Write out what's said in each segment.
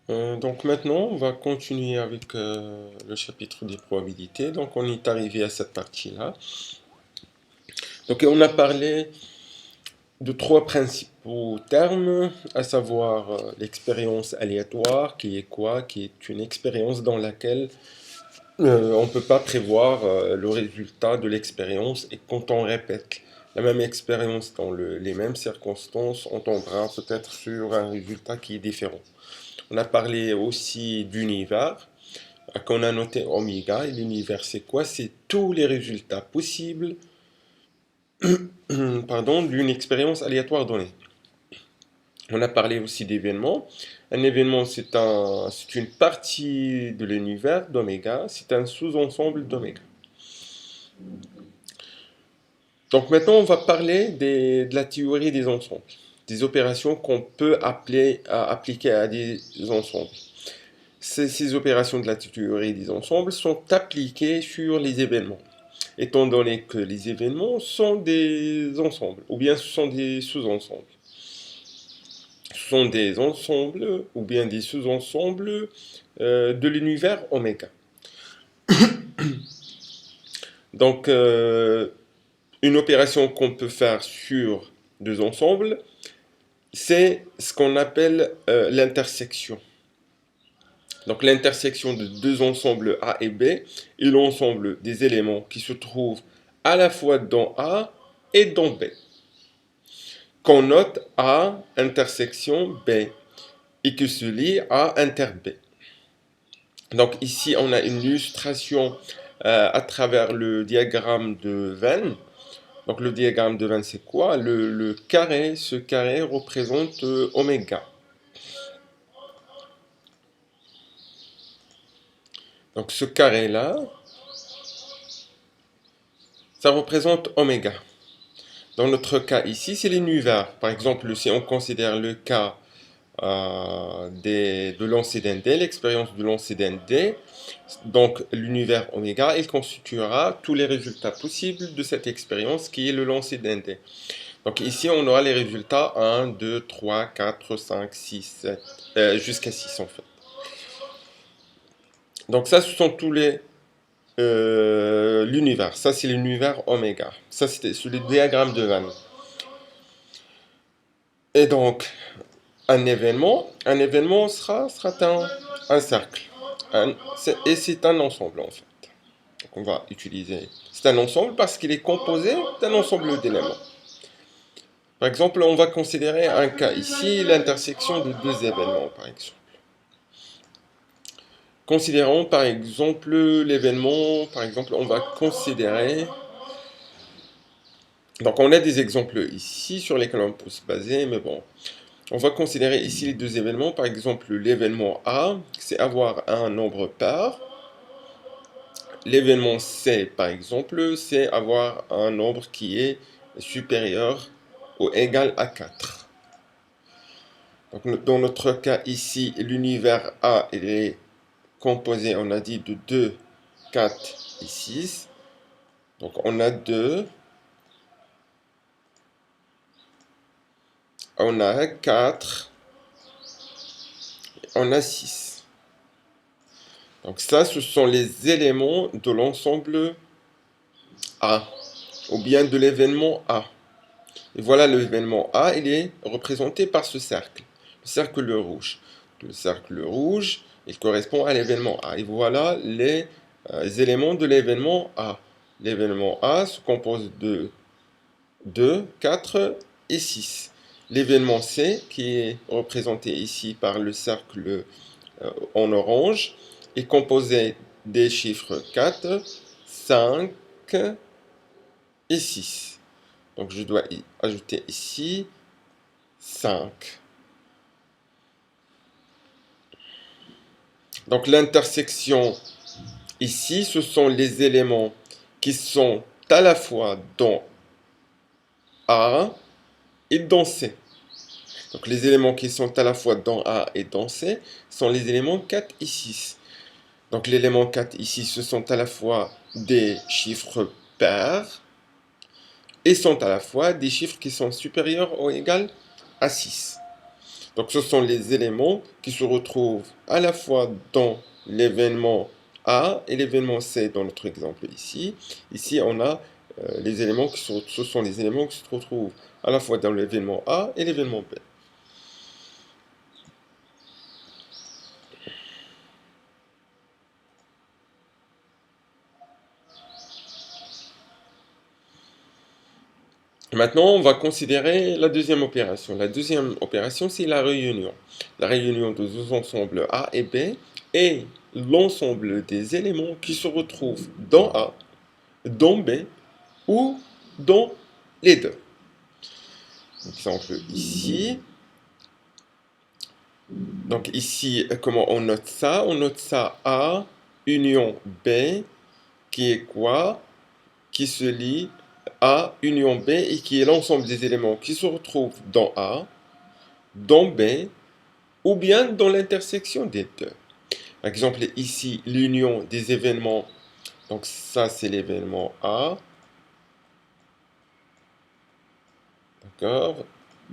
Donc maintenant, on va continuer avec le chapitre des probabilités. Donc on est arrivé à cette partie-là. Donc on a parlé de trois principaux termes, à savoir l'expérience aléatoire, qui est quoi? Qui est une expérience dans laquelle on ne peut pas prévoir le résultat de l'expérience, et quand on répète la même expérience dans les mêmes circonstances, on tombera peut-être sur un résultat qui est différent. On a parlé aussi d'univers, qu'on a noté oméga, et l'univers c'est quoi? C'est tous les résultats possibles pardon, d'une expérience aléatoire donnée. On a parlé aussi d'événements. Un événement, c'est une partie de l'univers d'oméga, c'est un sous-ensemble d'oméga. Donc maintenant, on va parler de la théorie des ensembles, des opérations qu'on peut appliquer à des ensembles. Ces opérations de la théorie des ensembles sont appliquées sur les événements, étant donné que les événements sont des ensembles, ou bien ce sont des sous-ensembles. Ce sont des ensembles, ou bien des sous-ensembles de l'univers oméga. Donc, une opération qu'on peut faire sur deux ensembles, c'est ce qu'on appelle l'intersection. Donc l'intersection de deux ensembles A et B est l'ensemble des éléments qui se trouvent à la fois dans A et dans B. Qu'on note A intersection B et que se lie A inter B. Donc ici on a une illustration à travers le diagramme de Venn. Donc le diagramme de Venn c'est quoi? Le carré, ce carré représente oméga. Donc ce carré-là, ça représente oméga. Dans notre cas ici, c'est l'univers. Par exemple, si on considère le cas de l'incident D, l'expérience de l'incident D, donc l'univers oméga, il constituera tous les résultats possibles de cette expérience qui est le l'incident D. Donc ici, on aura les résultats 1, 2, 3, 4, 5, 6, 7, jusqu'à 6 en fait. Donc ça, ce sont tous les l'univers. Ça, c'est l'univers oméga. Ça, c'était sur le diagramme de Venn. Et donc, un événement sera un cercle. Et c'est un ensemble, en fait. Donc, on va utiliser. C'est un ensemble parce qu'il est composé d'un ensemble d'éléments. Par exemple, on va considérer un cas ici, l'intersection de deux événements, par exemple. Considérons par exemple l'événement, par exemple, on va considérer. Donc, on a des exemples ici sur lesquels on peut se baser, mais bon. On va considérer ici les deux événements. Par exemple, l'événement A, c'est avoir un nombre pair. L'événement C, par exemple, c'est avoir un nombre qui est supérieur ou égal à 4. Donc, dans notre cas ici, l'univers A il est composé, on a dit, de 2, 4 et 6. Donc on a 2, on a 4, on a 6. Donc ça, ce sont les éléments de l'ensemble A, ou bien de l'événement A. Et voilà l'événement A, il est représenté par ce cercle, le cercle rouge. Le cercle rouge, il correspond à l'événement A. Et voilà les éléments de l'événement A. L'événement A se compose de 2, 4 et 6. L'événement C, qui est représenté ici par le cercle en orange, est composé des chiffres 4, 5 et 6. Donc je dois y ajouter ici 5. Donc l'intersection ici, ce sont les éléments qui sont à la fois dans A et dans C. Donc les éléments qui sont à la fois dans A et dans C sont les éléments 4 et 6. Donc l'élément 4 ici, ce sont à la fois des chiffres pairs et sont à la fois des chiffres qui sont supérieurs ou égaux à 6. Donc ce sont les éléments qui se retrouvent à la fois dans l'événement A et l'événement C dans notre exemple ici. Ici on a les éléments ce sont les éléments qui se retrouvent à la fois dans l'événement A et l'événement B. Maintenant, on va considérer la deuxième opération. La deuxième opération, c'est la réunion. La réunion de deux ensembles A et B et l'ensemble des éléments qui se retrouvent dans A, dans B ou dans les deux. Exemple ici. Donc ici, comment on note ça? On note ça A union B qui est quoi? Qui se lie A union B et qui est l'ensemble des éléments qui se retrouvent dans A, dans B, ou bien dans l'intersection des deux. Par exemple, ici, l'union des événements, donc ça c'est l'événement A, d'accord?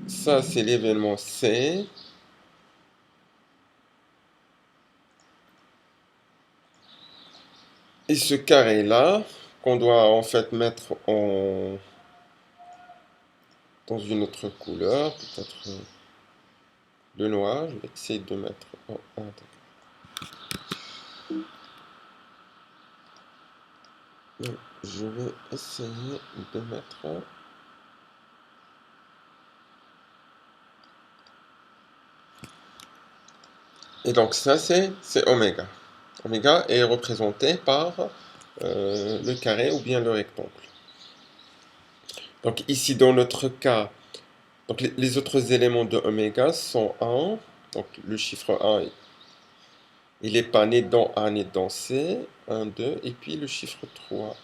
Ça c'est l'événement C, et ce carré-là, qu'on doit en fait mettre dans une autre couleur, peut-être le noir, je vais essayer de mettre en je vais essayer de mettre. Et donc ça c'est oméga. Oméga est représenté par le carré ou bien le rectangle. Donc ici dans notre cas, donc les autres éléments de oméga sont 1. Donc le chiffre 1, il n'est pas né dans A ni dans C. 1, 2. Et puis le chiffre 3.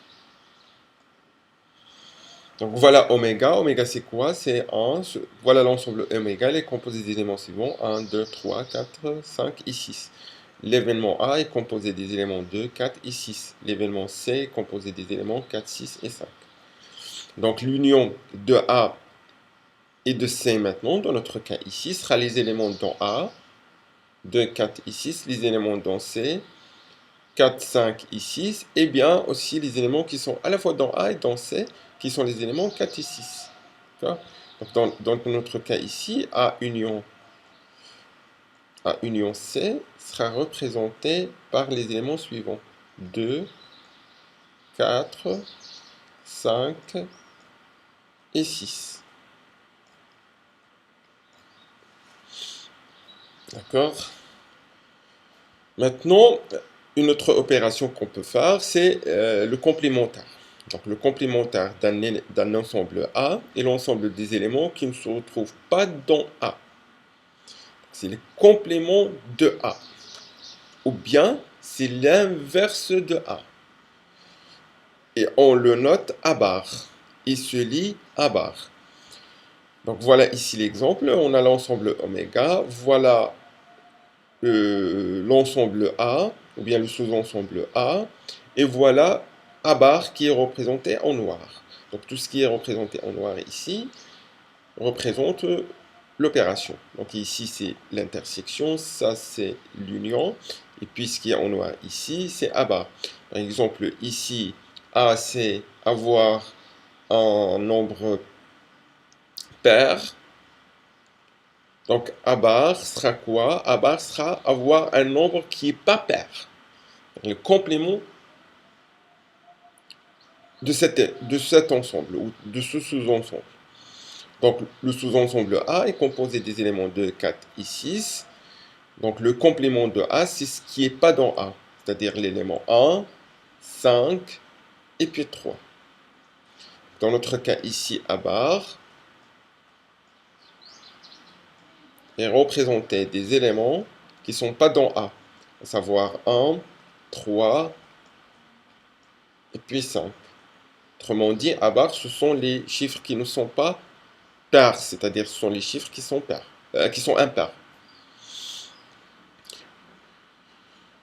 Donc voilà oméga. Oméga c'est quoi? C'est 1. Voilà l'ensemble oméga. Il est composé des éléments suivants. 1, 2, 3, 4, 5 et 6. L'événement A est composé des éléments 2, 4 et 6. L'événement C est composé des éléments 4, 6 et 5. Donc l'union de A et de C maintenant, dans notre cas ici, sera les éléments dans A, 2, 4 et 6, les éléments dans C, 4, 5 et 6, et bien aussi les éléments qui sont à la fois dans A et dans C, qui sont les éléments 4 et 6. Donc dans notre cas ici, A union C sera représenté par les éléments suivants. 2, 4, 5 et 6. D'accord? Maintenant, une autre opération qu'on peut faire, c'est le complémentaire. Donc le complémentaire d'un ensemble A est l'ensemble des éléments qui ne se retrouvent pas dans A. C'est le complément de A. Ou bien, c'est l'inverse de A. Et on le note à barre. Il se lie à barre. Donc voilà ici l'exemple. On a l'ensemble oméga. Voilà l'ensemble A, ou bien le sous-ensemble A, et voilà A bar qui est représenté en noir. Donc tout ce qui est représenté en noir ici représente l'opération. Donc ici c'est l'intersection, ça c'est l'union, et puis ce qui est en noir ici c'est A bar. Par exemple ici A c'est avoir un nombre pair. Donc, A bar sera quoi? A bar sera avoir un nombre qui n'est pas pair. Le complément de cet ensemble, ou de ce sous-ensemble. Donc, le sous-ensemble A est composé des éléments 2, 4 et 6. Donc, le complément de A, c'est ce qui n'est pas dans A. C'est-à-dire l'élément 1, 5 et puis 3. Dans notre cas ici, A bar est représenté des éléments qui ne sont pas dans A, à savoir 1, 3 et puis 5. Autrement dit, A bar, ce sont les chiffres qui ne sont pas pairs, c'est-à-dire ce sont les chiffres qui sont impairs.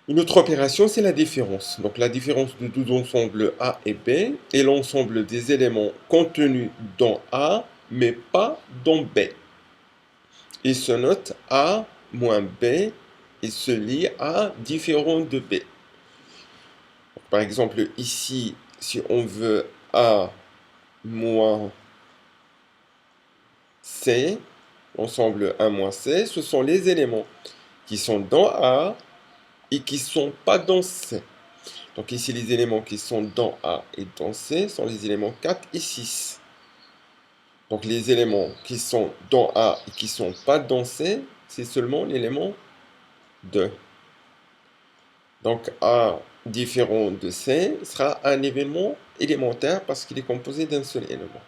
Une autre opération, c'est la différence. Donc la différence de deux ensembles A et B est l'ensemble des éléments contenus dans A, mais pas dans B. il se note A moins B et se lie à différent de B. Par exemple, ici, si on veut A moins C, l'ensemble A moins C, ce sont les éléments qui sont dans A et qui ne sont pas dans C. Donc ici, les éléments qui sont dans A et dans C sont les éléments 4 et 6. Donc les éléments qui sont dans A et qui ne sont pas dans C, c'est seulement l'élément 2. Donc A différent de C sera un événement élémentaire parce qu'il est composé d'un seul élément.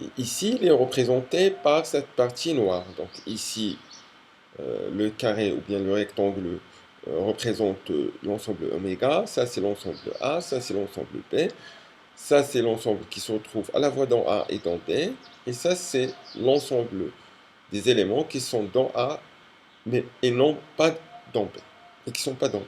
Et ici, il est représenté par cette partie noire. Donc ici, le carré ou bien le rectangle représente l'ensemble oméga. Ça, c'est l'ensemble A. Ça, c'est l'ensemble B. Ça, c'est l'ensemble qui se retrouve à la fois dans A et dans B. Et ça, c'est l'ensemble des éléments qui sont dans A mais, et non pas dans B. Et qui ne sont pas dans B.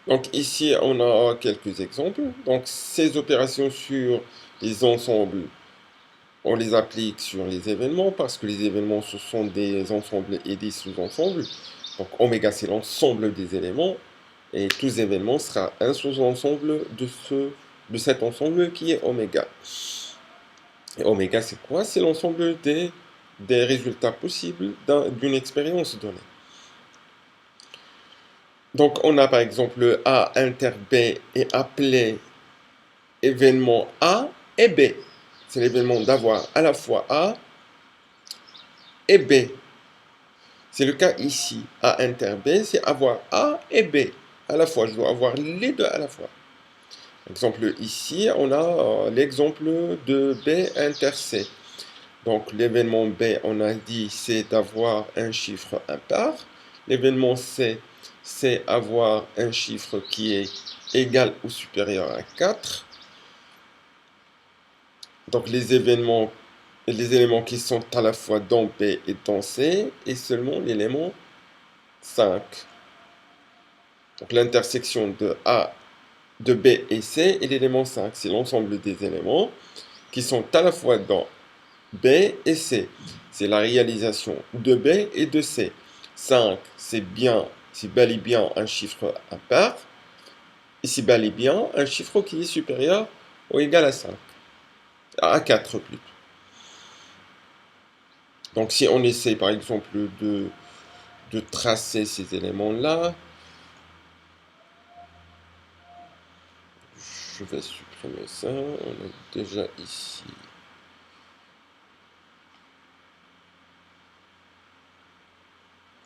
Donc ici, on a quelques exemples. Donc ces opérations sur les ensembles, on les applique sur les événements parce que les événements, ce sont des ensembles et des sous-ensembles. Donc oméga, c'est l'ensemble des éléments. Et tous événements sera un sous-ensemble de cet ensemble qui est oméga. Et oméga, c'est quoi? C'est l'ensemble des résultats possibles d'une expérience donnée. Donc, on a par exemple A inter B est appelé événement A et B. C'est l'événement d'avoir à la fois A et B. C'est le cas ici. A inter B, c'est avoir A et B à la fois. Je dois avoir les deux à la fois. Exemple ici, on a l'exemple de B inter C. Donc, l'événement B, on a dit, c'est d'avoir un chiffre impar. L'événement C, c'est avoir un chiffre qui est égal ou supérieur à 4. Donc les éléments qui sont à la fois dans B et dans C, et seulement l'élément 5. Donc l'intersection de B et C est l'élément 5. C'est l'ensemble des éléments qui sont à la fois dans B et C. C'est la réalisation de B et de C. 5, c'est bel et bien un chiffre impar. Et c'est bel et bien un chiffre qui est supérieur ou égal à 5. À 4 plutôt. Donc si on essaie par exemple de tracer ces éléments-là, je vais supprimer ça, on est déjà ici.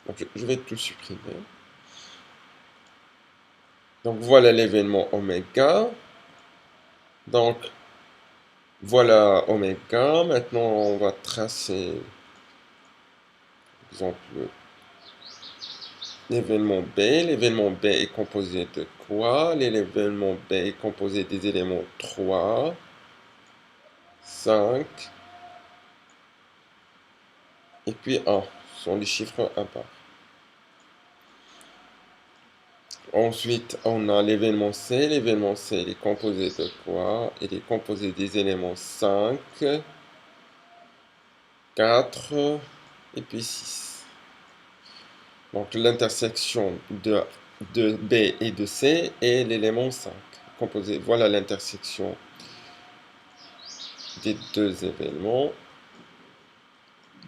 Donc je vais tout supprimer. Donc voilà l'événement oméga. Donc voilà oméga. Maintenant on va tracer, par exemple, l'événement B. L'événement B est composé de quoi? L'événement B est composé des éléments 3, 5 et puis 1. Ce sont les chiffres impars. Ensuite, on a l'événement C. L'événement C, il est composé de quoi? Il est composé des éléments 5, 4 et puis 6. Donc l'intersection de B et de C est l'élément 5. Composé. Voilà l'intersection des deux événements.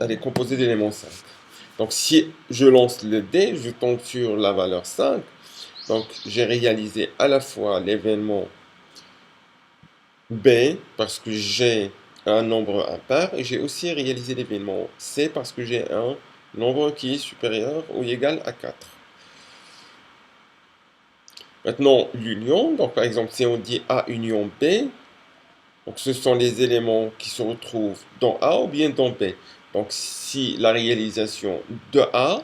Elle est composée d'éléments 5. Donc si je lance le dé, je tombe sur la valeur 5. Donc j'ai réalisé à la fois l'événement B parce que j'ai un nombre impar et j'ai aussi réalisé l'événement C parce que j'ai un nombre qui est supérieur ou égal à 4. Maintenant l'union, donc par exemple si on dit A union B, donc ce sont les éléments qui se retrouvent dans A ou bien dans B. Donc si la réalisation de A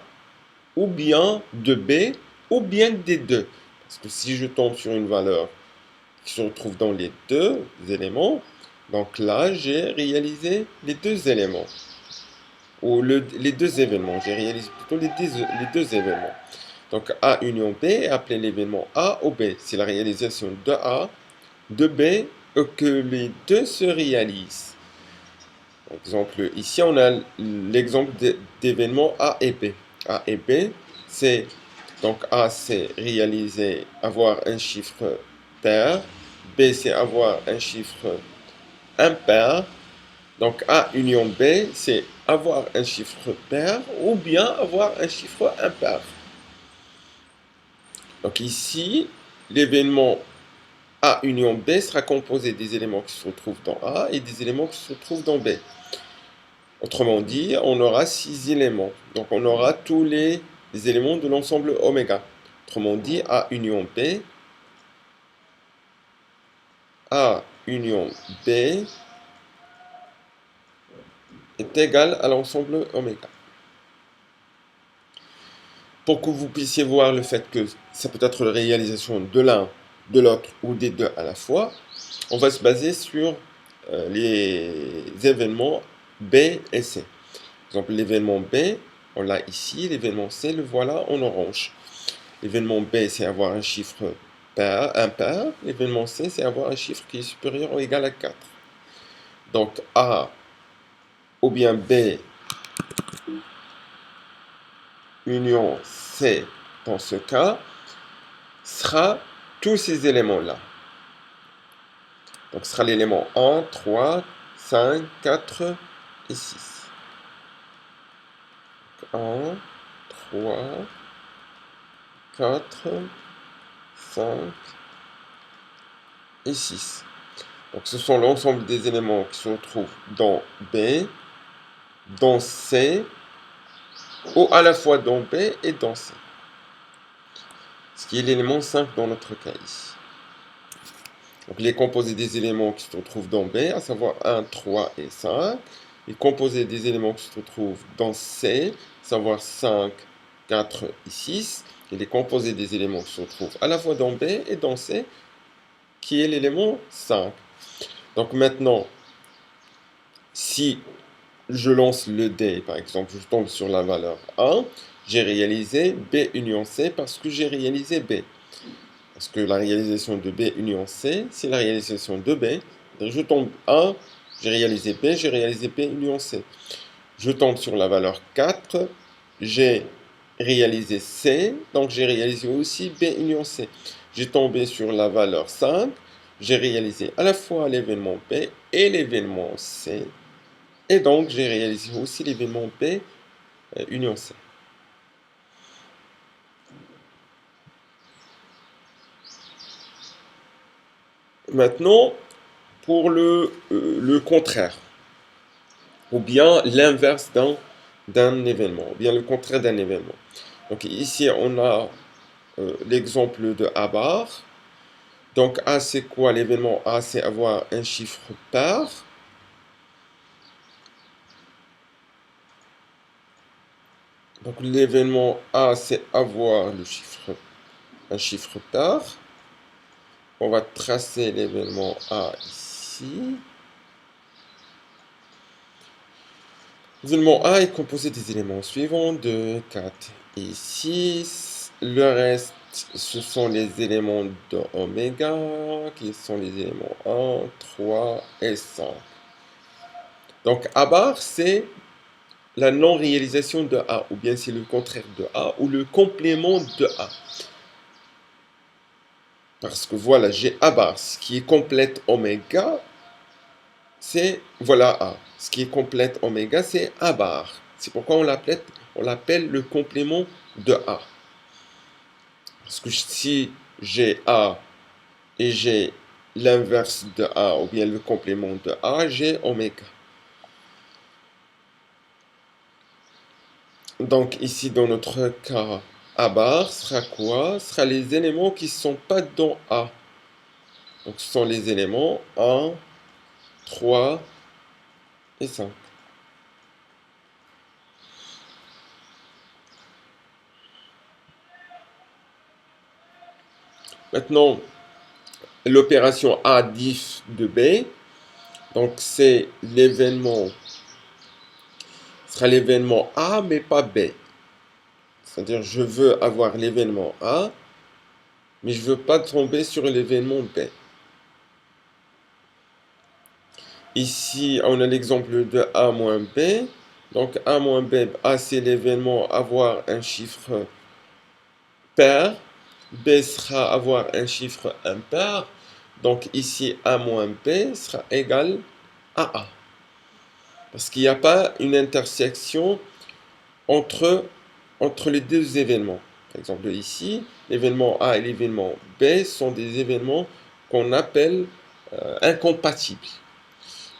ou bien de B ou bien des deux. Parce que si je tombe sur une valeur qui se retrouve dans les deux éléments, donc là, j'ai réalisé les deux éléments. Ou les deux événements. J'ai réalisé plutôt les deux événements. Donc A union B est appelé l'événement A ou B. C'est la réalisation de A, de B, que les deux se réalisent. Par exemple, ici on a l'exemple d'événements A et B. A et B, c'est donc A c'est réaliser, avoir un chiffre pair. B c'est avoir un chiffre impair. Donc A union B, c'est avoir un chiffre pair ou bien avoir un chiffre impair. Donc ici, l'événement A union B sera composé des éléments qui se retrouvent dans A et des éléments qui se retrouvent dans B. Autrement dit, on aura 6 éléments. Donc on aura tous les éléments de l'ensemble oméga. Autrement dit, A union B, A union B est égal à l'ensemble oméga. Pour que vous puissiez voir le fait que ça peut être la réalisation de l'un, de l'autre ou des deux à la fois, on va se baser sur les événements B et C. Par exemple, l'événement B, on l'a ici, l'événement C, le voilà en orange. L'événement B, c'est avoir un chiffre impair. L'événement C, c'est avoir un chiffre qui est supérieur ou égal à 4. Donc A ou bien B union C, dans ce cas, sera tous ces éléments-là. Donc ce sera l'élément 1, 3, 5, 4 et 6. 1, 3, 4, 5 et 6. Donc ce sont l'ensemble des éléments qui se retrouvent dans B, dans C, ou à la fois dans B et dans C. Ce qui est l'élément 5 dans notre cas ici. Donc les composés des éléments qui se retrouvent dans B, à savoir 1, 3 et 5. Les composés des éléments qui se retrouvent dans C, à savoir 5, 4 et 6. Et les composés des éléments qui se retrouvent à la fois dans B et dans C, qui est l'élément 5. Donc maintenant, si je lance le dé, par exemple, je tombe sur la valeur 1, j'ai réalisé B union C parce que j'ai réalisé B. Parce que la réalisation de B union C, c'est la réalisation de B. Donc je tombe 1, j'ai réalisé B, j'ai réalisé B union C. Je tombe sur la valeur 4, j'ai réalisé C, donc j'ai réalisé aussi B union C. J'ai tombé sur la valeur 5, j'ai réalisé à la fois l'événement B et l'événement C. Et donc j'ai réalisé aussi l'événement B union C. Maintenant, pour le contraire, ou bien l'inverse d'un événement, ou bien le contraire d'un événement. Donc ici, on a l'exemple de A bar. Donc A, c'est quoi? L'événement A, c'est avoir un chiffre pair. Donc l'événement A, c'est avoir un chiffre pair. On va tracer l'événement A ici. L'événement A est composé des éléments suivants, 2, 4 et 6. Le reste, ce sont les éléments de oméga, qui sont les éléments 1, 3 et 5. Donc A bar, c'est la non-réalisation de A, ou bien c'est le contraire de A, ou le complément de A. Parce que voilà, j'ai A bar, ce qui est complète oméga, c'est, voilà A. Ce qui est complète oméga, c'est A bar. C'est pourquoi on l'appelle le complément de A. Parce que si j'ai A et j'ai l'inverse de A, ou bien le complément de A, j'ai oméga. Donc ici, dans notre cas, A bar sera quoi? Ce sera les éléments qui ne sont pas dans A. Donc ce sont les éléments 1, 3 et 5. Maintenant, l'opération A diff de B, donc c'est l'événement, ce sera l'événement A mais pas B. C'est-à-dire, je veux avoir l'événement A, mais je ne veux pas tomber sur l'événement B. Ici, on a l'exemple de A moins B. Donc, A moins B, A c'est l'événement avoir un chiffre pair. B sera avoir un chiffre impair. Donc, ici, A moins B sera égal à A. Parce qu'il n'y a pas une intersection entre les deux événements. Par exemple, ici, l'événement A et l'événement B sont des événements qu'on appelle incompatibles,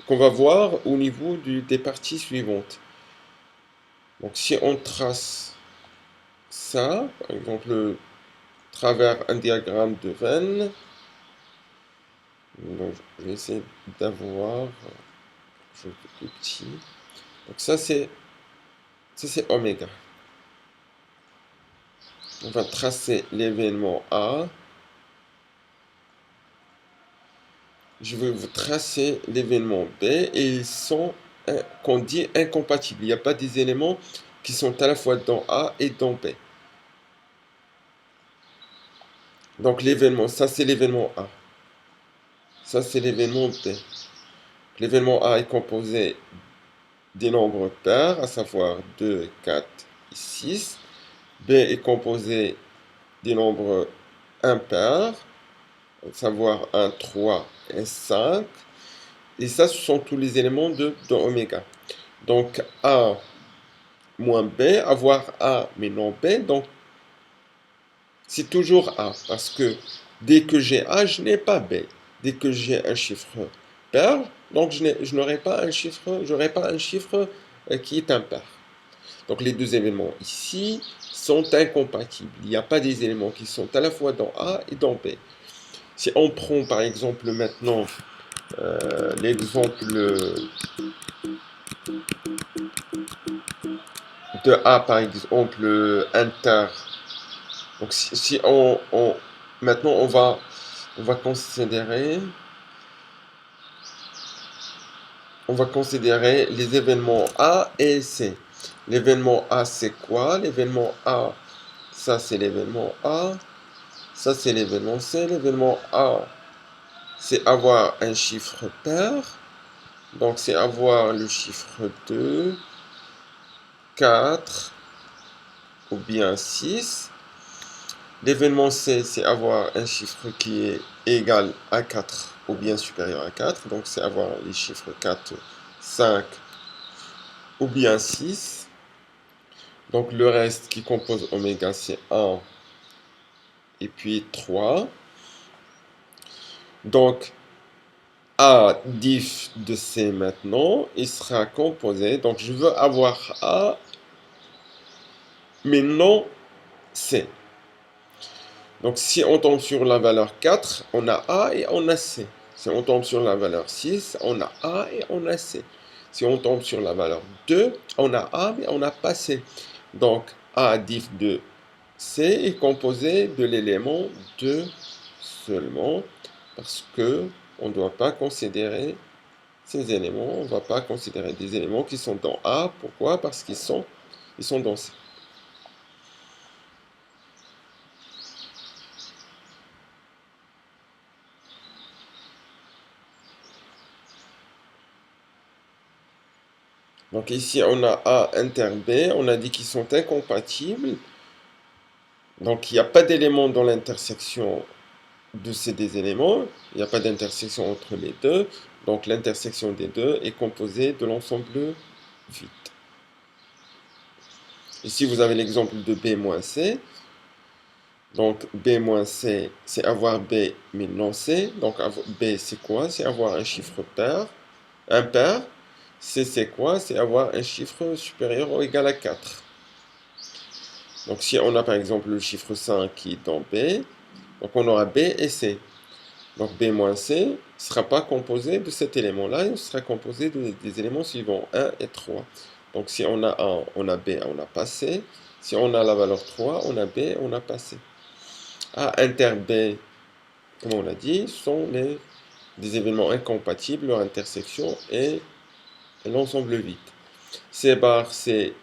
qu'on va voir au niveau des parties suivantes. Donc, si on trace ça, par exemple, travers un diagramme de Venn, donc je vais essayer d'avoir quelque chose de plus petit. Donc, ça, c'est oméga. On va tracer l'événement A. Je vais vous tracer l'événement B et ils sont, qu'on dit, incompatibles. Il n'y a pas des éléments qui sont à la fois dans A et dans B. Donc l'événement, ça c'est l'événement A. Ça c'est l'événement B. L'événement A est composé des nombres pairs, à savoir 2, 4 et 6. B est composé des nombres impairs, à savoir 1, 3 et 5. Et ça, ce sont tous les éléments de oméga. Donc A moins B, avoir A mais non B, donc c'est toujours A, parce que dès que j'ai A, je n'ai pas B. Dès que j'ai un chiffre pair, donc je n'aurai pas un chiffre, j'aurai pas un chiffre qui est impair. Donc les deux éléments ici sont incompatibles. Il n'y a pas des éléments qui sont à la fois dans A et dans B. Si on prend par exemple maintenant l'exemple de A, par exemple, inter. Donc si maintenant on va considérer les événements A et C. L'événement A c'est quoi? L'événement A, ça c'est l'événement A, ça c'est l'événement C. L'événement A, c'est avoir un chiffre pair, donc c'est avoir le chiffre 2, 4 ou bien 6. L'événement C, c'est avoir un chiffre qui est égal à 4 ou bien supérieur à 4. Donc, c'est avoir les chiffres 4, 5 ou bien 6. Donc, le reste qui compose oméga, c'est 1 et puis 3. Donc, A diff de C maintenant, il sera composé. Donc, je veux avoir A, mais non C. Donc, si on tombe sur la valeur 4, on a A et on a C. Si on tombe sur la valeur 6, on a A et on a C. Si on tombe sur la valeur 2, on a A mais on n'a pas C. Donc, A diff de C est composé de l'élément 2 seulement, parce que on ne doit pas considérer ces éléments, on ne va pas considérer des éléments qui sont dans A. Pourquoi? Parce qu'ils sont dans C. Donc ici, on a A inter B, on a dit qu'ils sont incompatibles. Donc il n'y a pas d'élément dans l'intersection de ces deux éléments. Il n'y a pas d'intersection entre les deux. Donc l'intersection des deux est composée de l'ensemble vide. Ici, vous avez l'exemple de B moins C. Donc B moins C, c'est avoir B mais non C. Donc B, c'est quoi? C'est avoir un chiffre pair, impair. C, c'est quoi? C'est avoir un chiffre supérieur ou égal à 4. Donc si on a par exemple le chiffre 5 qui est dans B, donc on aura B et C. Donc B moins C ne sera pas composé de cet élément-là, il sera composé des éléments suivants, 1 et 3. Donc si on a 1, on a B, on n'a pas C. Si on a la valeur 3, on a B, on n'a pas C. A inter B, comme on l'a dit, sont des événements incompatibles, leur intersection est l'ensemble vide. C bar, c'est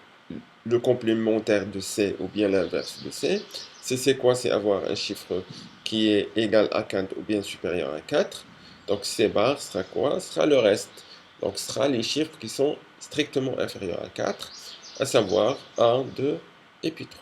le complémentaire de C ou bien l'inverse de C. C'est quoi? C'est avoir un chiffre qui est égal à 4 ou bien supérieur à 4. Donc C bar sera quoi? Sera le reste. Donc ce sera les chiffres qui sont strictement inférieurs à 4, à savoir 1, 2 et puis 3.